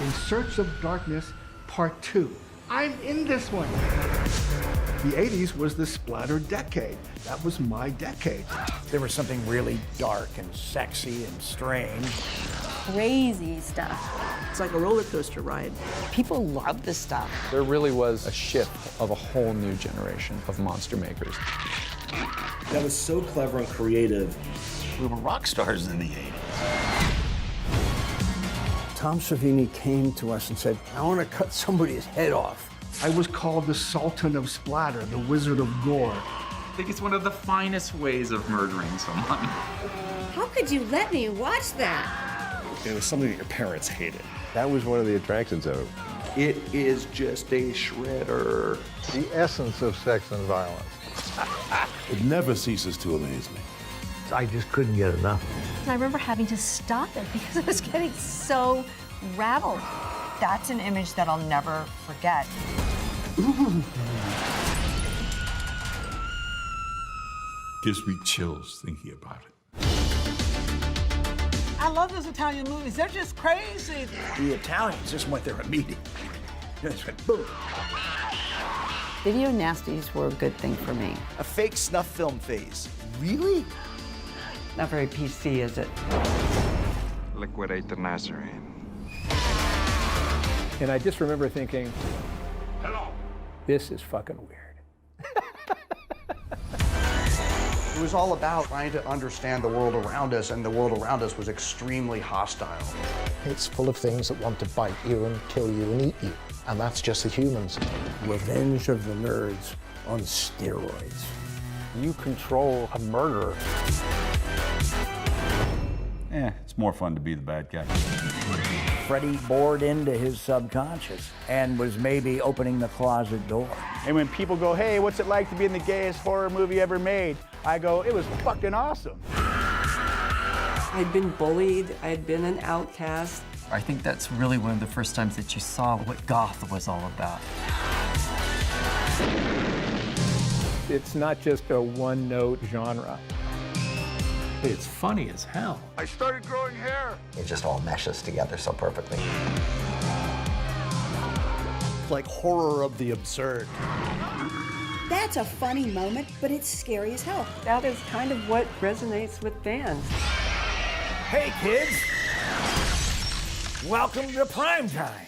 In Search of Darkness Part 2. I'm in this one. The 80s was the splatter decade. That was my decade. There was something really dark and sexy and strange. Crazy stuff. It's like a roller coaster ride. People love this stuff. There really was a shift of a whole new generation of monster makers. That was so clever and creative. We were rock stars in the 80s. Tom Savini came to us and said, I want to cut somebody's head off. I was called the Sultan of Splatter, the Wizard of Gore. I think it's one of the finest ways of murdering someone. How could you let me watch that? It was something that your parents hated. That was one of the attractions of it. It is just a shredder. The essence of sex and violence. It never ceases to amaze me. I just couldn't get enough. I remember having to stop it because it was getting so rattled. That's an image that I'll never forget. Gives me chills thinking about it. I love those Italian movies. They're just crazy. The Italians just went there immediately. Just went boom. Video nasties were a good thing for me. A fake snuff film phase. Really? Not very PC, is it? Liquidate the Nazarene. And I just remember thinking, this is fucking weird. It was all about trying to understand the world around us, and the world around us was extremely hostile. It's full of things that want to bite you and kill you and eat you, and that's just the humans. Revenge of the Nerds on steroids. You control a murderer. It's more fun to be the bad guy. Freddy bored into his subconscious and was maybe opening the closet door. And when people go, hey, what's it like to be in the gayest horror movie ever made? I go, it was fucking awesome. I'd been bullied. I'd been an outcast. I think that's really one of the first times that you saw what goth was all about. It's not just a one-note genre. It's funny as hell. I started growing hair. It just all meshes together so perfectly. It's like horror of the absurd. That's a funny moment, but it's scary as hell. That is kind of what resonates with fans. Hey, kids. Welcome to prime time.